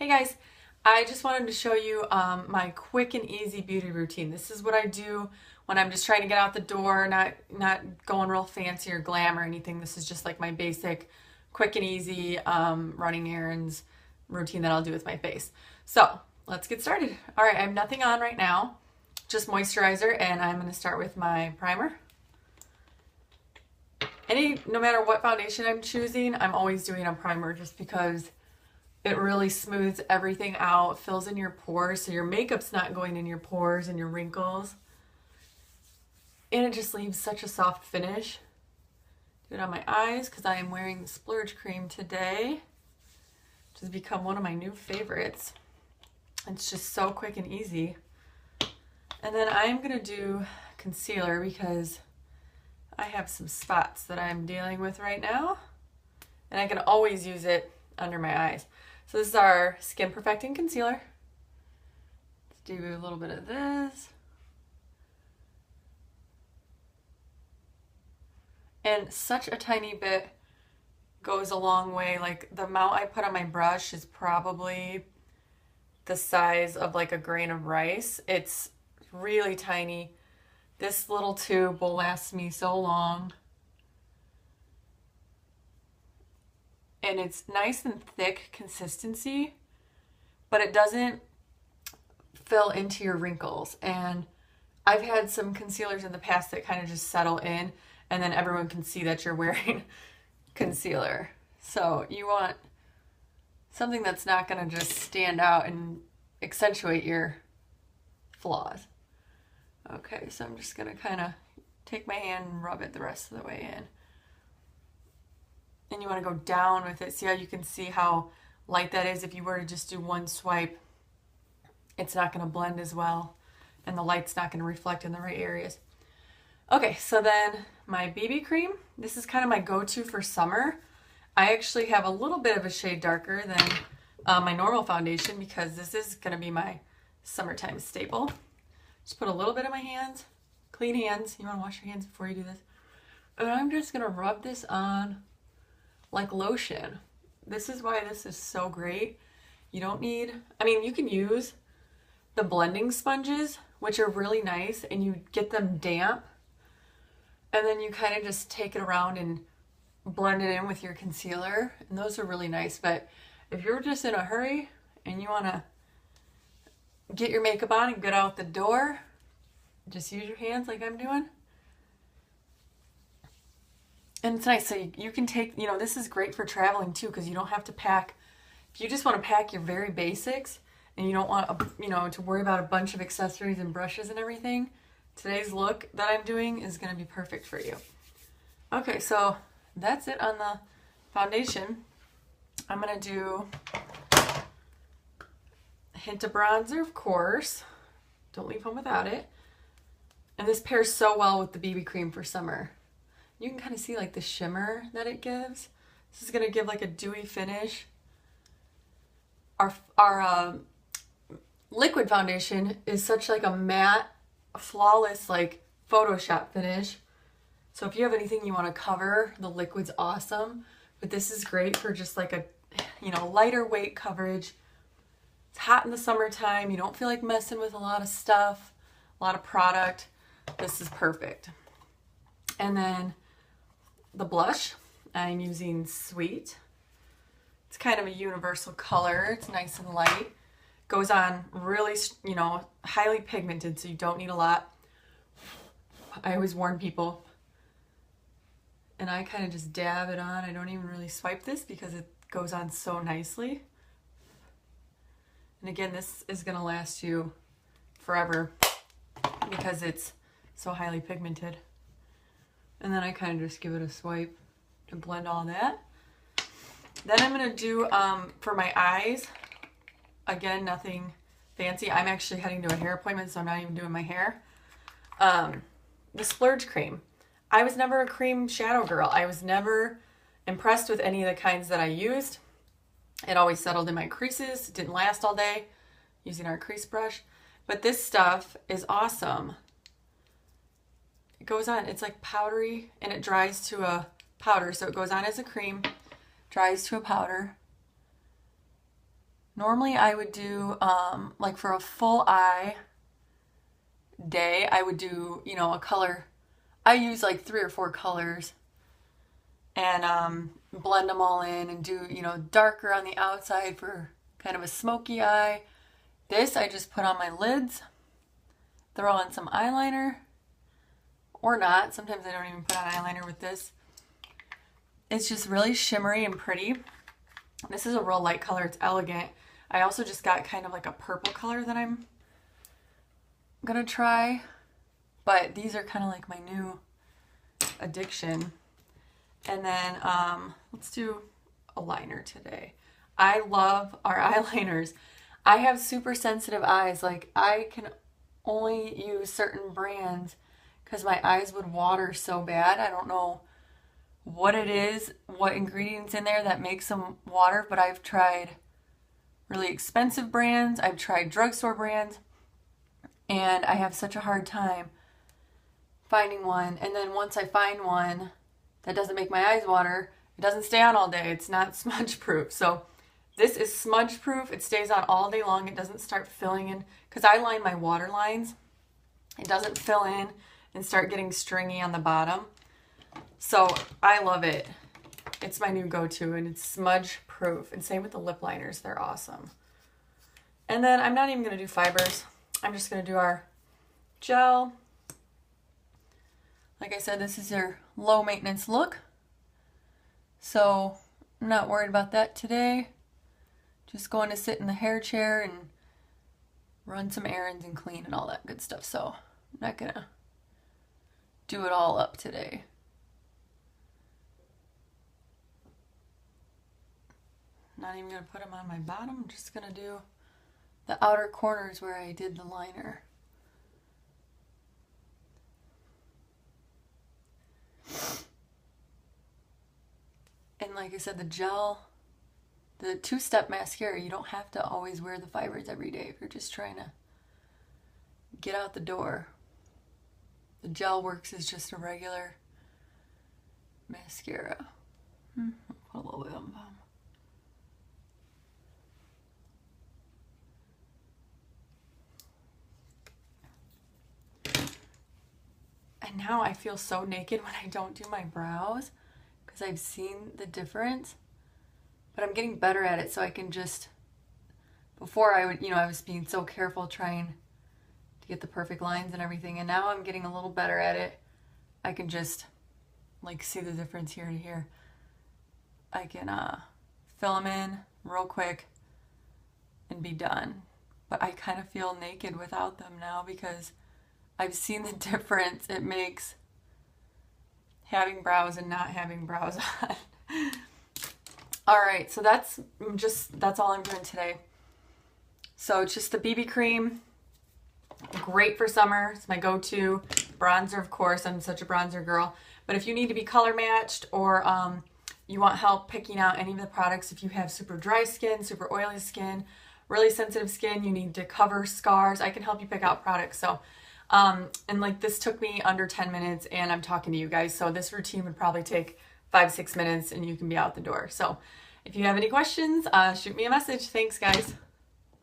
Hey guys, I just wanted to show you my quick and easy beauty routine. This is what I do when I'm just trying to get out the door, not going real fancy or glam or anything. This is just like my basic quick and easy running errands routine that I'll do with my face. So let's get started. All right, I have nothing on right now, just moisturizer, and I'm going to start with my primer. No matter what foundation I'm choosing, I'm always doing a primer just because it really smooths everything out, fills in your pores, so your makeup's not going in your pores and your wrinkles. And it just leaves such a soft finish. Do it on my eyes because I am wearing the Splurge cream today, which has become one of my new favorites. It's just so quick and easy. And then I'm going to do concealer because I have some spots that I'm dealing with right now. And I can always use it under my eyes. So this is our Skin Perfecting Concealer. Let's do a little bit of this. And such a tiny bit goes a long way. Like the amount I put on my brush is probably the size of like a grain of rice. It's really tiny. This little tube will last me so long. And it's nice and thick consistency, but it doesn't fill into your wrinkles. And I've had some concealers in the past that kind of just settle in and then everyone can see that you're wearing concealer. So you want something that's not going to just stand out and accentuate your flaws. Okay, so I'm just going to kind of take my hand and rub it the rest of the way in. And you want to go down with it. See how you can see how light that is? If you were to just do one swipe, it's not going to blend as well. And the light's not going to reflect in the right areas. Okay, so then my BB cream. This is kind of my go-to for summer. I actually have a little bit of a shade darker than my normal foundation because this is going to be my summertime staple. Just put a little bit in my hands. Clean hands. You want to wash your hands before you do this. And I'm just going to rub this on like lotion. This is why this is so great. You don't need, you can use the blending sponges, which are really nice, and you get them damp, and then you kind of just take it around and blend it in with your concealer, and those are really nice. But if you're just in a hurry and you want to get your makeup on and get out the door, just use your hands like I'm doing. And it's nice, so you can take, this is great for traveling too, because you don't have to pack. If you just want to pack your very basics and you don't want, to worry about a bunch of accessories and brushes and everything, today's look that I'm doing is going to be perfect for you. Okay, so that's it on the foundation. I'm going to do a hint of bronzer, of course. Don't leave home without it. And this pairs so well with the BB cream for summer. You can kind of see like the shimmer that it gives. This is going to give like a dewy finish. Our liquid foundation is such like a matte, flawless like Photoshop finish. So if you have anything you want to cover, the liquid's awesome. But this is great for just like a, lighter weight coverage. It's hot in the summertime. You don't feel like messing with a lot of stuff, a lot of product. This is perfect. And then the blush, I'm using Sweet. It's kind of a universal color. It's nice and light. Goes on really, highly pigmented, so you don't need a lot. I always warn people. And I kind of just dab it on. I don't even really swipe this because it goes on so nicely. And again, this is going to last you forever because it's so highly pigmented. And then I kind of just give it a swipe to blend all that. Then I'm going to do, for my eyes, again, nothing fancy. I'm actually heading to a hair appointment, so I'm not even doing my hair. The Splurge cream. I was never a cream shadow girl. I was never impressed with any of the kinds that I used. It always settled in my creases. It didn't last all day using our crease brush. But this stuff is awesome. It goes on, it's like powdery, and it dries to a powder. So it goes on as a cream, dries to a powder. Normally I would do, like for a full eye day, I would do, you know, a color. I use like 3 or 4 colors and blend them all in and do, you know, darker on the outside for kind of a smoky eye. This I just put on my lids, throw on some eyeliner, or not. Sometimes I don't even put on eyeliner with this. It's just really shimmery and pretty. This is a real light color. It's elegant. I also just got kind of like a purple color that I'm gonna try. But these are kind of like my new addiction. And then let's do a liner today. I love our eyeliners. I have super sensitive eyes. Like I can only use certain brands because my eyes would water so bad. I don't know what it is, what ingredients in there that makes them water, but I've tried really expensive brands. I've tried drugstore brands, and I have such a hard time finding one. And then once I find one that doesn't make my eyes water, it doesn't stay on all day. It's not smudge proof. So this is smudge proof. It stays on all day long. It doesn't start filling in, because I line my water lines. It doesn't fill in and start getting stringy on the bottom. So I love it. It's my new go-to, and it's smudge proof. And same with the lip liners. They're awesome. And then I'm not even going to do fibers. I'm just going to do our gel. Like I said, this is their low maintenance look. So I'm not worried about that today. Just going to sit in the hair chair and run some errands and clean and all that good stuff. So I'm not going to do it all up today. Not even going to put them on my bottom. I'm just going to do the outer corners where I did the liner. And like I said, the gel, the two-step mascara, you don't have to always wear the fibers every day if you're just trying to get out the door. The gel works as just a regular mascara. I'll put a little bit on the bottom. And now I feel so naked when I don't do my brows, because I've seen the difference. But I'm getting better at it, so I can just, before I would, I was being so careful trying to get the perfect lines and everything, and now I'm getting a little better at it. I can just like see the difference here to here. I can fill them in real quick and be done. But I kind of feel naked without them now, because I've seen the difference it makes having brows and not having brows on. Alright, so that's all I'm doing today. So it's just the BB cream. Great for summer. It's my go-to. Bronzer, of course. I'm such a bronzer girl. But if you need to be color matched, or you want help picking out any of the products, if you have super dry skin, super oily skin, really sensitive skin, you need to cover scars, I can help you pick out products. So and like this took me under 10 minutes, and I'm talking to you guys. So this routine would probably take 5-6 minutes and you can be out the door. So if you have any questions, shoot me a message. Thanks, guys.